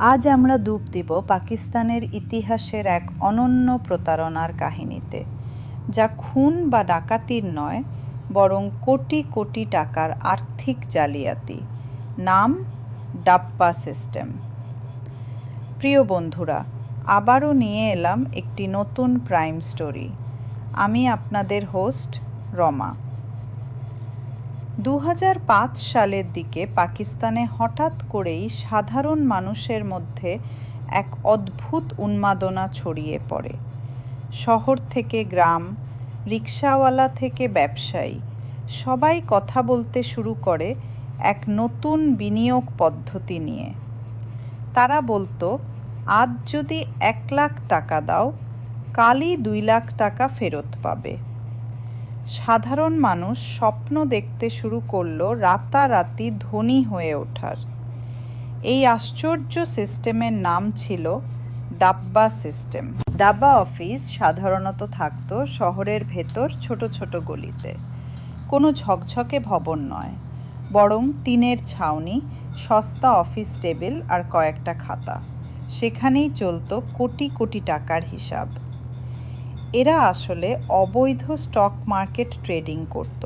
আজ আমরা ডুব দিব পাকিস্তানের ইতিহাসের এক অনন্য প্রতারণার কাহিনীতে, যা খুন বা ডাকাতির নয়, বরং কোটি কোটি টাকার আর্থিক জালিয়াতি। নাম ডাব্বা সিস্টেম। প্রিয় বন্ধুরা, আবারও নিয়ে এলাম একটি নতুন ক্রাইম স্টোরি। আমি আপনাদের হোস্ট রমা। 2005 সালের দিকে পাকিস্তানে হঠাৎ করেই সাধারণ মানুষের মধ্যে এক অদ্ভুত উন্মাদনা ছড়িয়ে পড়ে। শহর থেকে গ্রাম, রিকশাওয়ালা থেকে ব্যবসায়ী, সবাই কথা বলতে শুরু করে এক নতুন বিনিয়োগ পদ্ধতি নিয়ে। তারা বলতো, আজ যদি 1 লাখ টাকা দাও, কালই 2 লাখ টাকা ফেরত পাবে। সাধারণ মানুষ স্বপ্ন দেখতে শুরু করলো রাতারাতি ধনী হয়ে ওঠার। এই আশ্চর্য সিস্টেমের নাম ছিল ডাব্বা সিস্টেম। ডাব্বা অফিস সাধারণত থাকতো শহরের ভেতর ছোট ছোট গলিতে। কোনো ঝকঝকে ভবন নয়, বরং টিনের ছাউনি, সস্তা অফিস টেবিল আর কয়েকটা খাতা। সেখানেই চলতো কোটি কোটি টাকার হিসাব। এরা আসলে অবৈধ স্টক মার্কেট ট্রেডিং করত,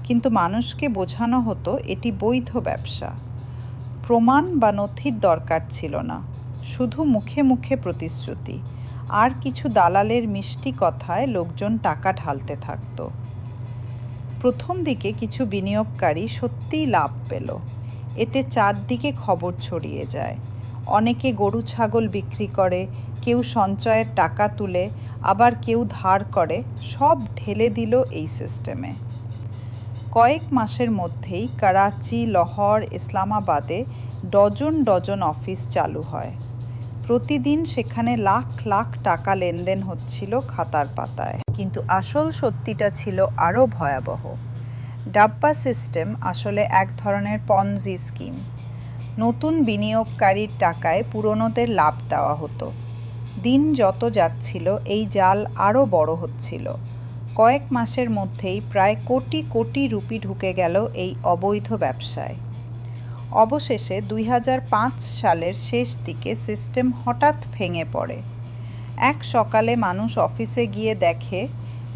কিন্তু মানুষকে বোঝানো হতো এটি বৈধ ব্যবসা। প্রমাণ বা নথির দরকার ছিল না, শুধু মুখে মুখে প্রতিশ্রুতি আর কিছু দালালের মিষ্টি কথায় লোকজন টাকা ঢালতে থাকত। প্রথম দিকে কিছু বিনিয়োগকারী সত্যিই লাভ পেল। এতে চারদিকে খবর ছড়িয়ে যায়। অনেকে গরু ছাগল বিক্রি করে, কেউ সঞ্চয়ের টাকা তুলে, আবার কেউ ধার করে, সব ঢেলে দিল এই সিস্টেমে। কয়েক মাসের মধ্যেই করাচি, লাহোর, ইসলামাবাদে ডজন ডজন অফিস চালু হয়। প্রতিদিন সেখানে লাখ লাখ টাকা লেনদেন হচ্ছিল খাতার পাতায়। কিন্তু আসল সত্যিটা ছিল আরও ভয়াবহ। ডাব্বা সিস্টেম আসলে এক ধরনের পনজি স্কিম। নতুন বিনিয়োগকারীর টাকায় পুরনোদের লাভ দেওয়া হতো। দিন যত যাচ্ছিল এই জাল আরও বড় হচ্ছিল। কয়েক মাসের মধ্যেই প্রায় কোটি কোটি রুপি ঢুকে গেল এই অবৈধ ব্যবসায়। অবশেষে 2005 সালের শেষ দিকে সিস্টেম হঠাৎ ভেঙে পড়ে। এক সকালে মানুষ অফিসে গিয়ে দেখে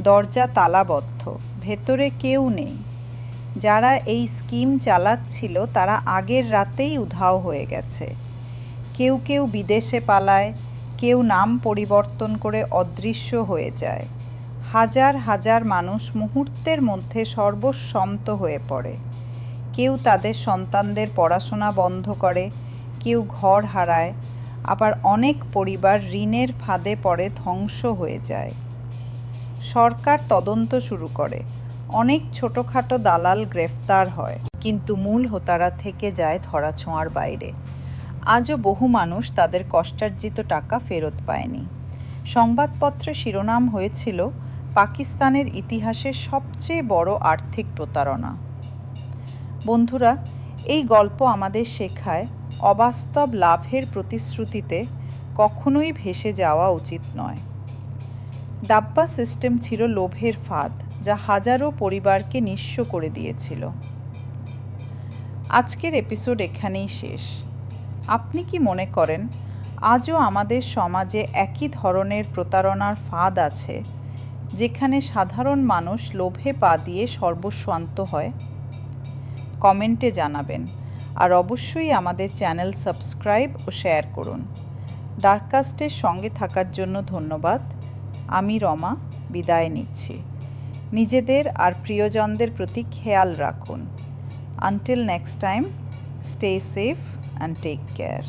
দরজা তালাবদ্ধ, ভেতরে কেউ নেই। যারা এই স্কিম চালাচ্ছিল তারা আগের রাতেই উধাও হয়ে গেছে। কেউ কেউ বিদেশে পালায়, কেউ নাম পরিবর্তন করে অদৃশ্য হয়ে যায়। হাজার হাজার মানুষ মুহূর্তের মধ্যে সর্বস্বন্ত হয়ে পড়ে। কেউ তাদের সন্তানদের পড়াশোনা বন্ধ করে, কেউ ঘর হারায়, আবার অনেক পরিবার ঋণের ফাঁদে পড়ে ধ্বংস হয়ে যায়। সরকার তদন্ত শুরু করে, অনেক ছোটোখাটো দালাল গ্রেফতার হয়, কিন্তু মূল হোতারা থেকে যায় ধরাছোঁয়ার বাইরে। আজও বহু মানুষ তাদের কষ্টার্জিত টাকা ফেরত পায়নি। সংবাদপত্রে শিরোনাম হয়েছিল, পাকিস্তানের ইতিহাসের সবচেয়ে বড় আর্থিক প্রতারণা। বন্ধুরা, এই গল্প আমাদের শেখায় অবাস্তব লাভের প্রতিশ্রুতিতে কখনোই ভেসে যাওয়া উচিত নয়। ডাব্বা সিস্টেম ছিল লোভের ফাঁদ, যা হাজারো পরিবারকে নিঃস্ব করে দিয়েছিল। আজকের এপিসোড এখানেই শেষ। আপনি কি মনে করেন আজও আমাদের সমাজে একই ধরনের প্রতারণার ফাঁদ আছে, যেখানে সাধারণ মানুষ লোভে পা দিয়ে সর্বস্বান্ত হয়? কমেন্টে জানাবেন, আর অবশ্যই আমাদের চ্যানেল সাবস্ক্রাইব ও শেয়ার করুন। ডার্ককাস্টের সঙ্গে থাকার জন্য ধন্যবাদ। আমি রমা বিদায় নিচ্ছি। নিজেদের আর প্রিয়জনদের প্রতি খেয়াল রাখুন। Until next time, stay safe and take care.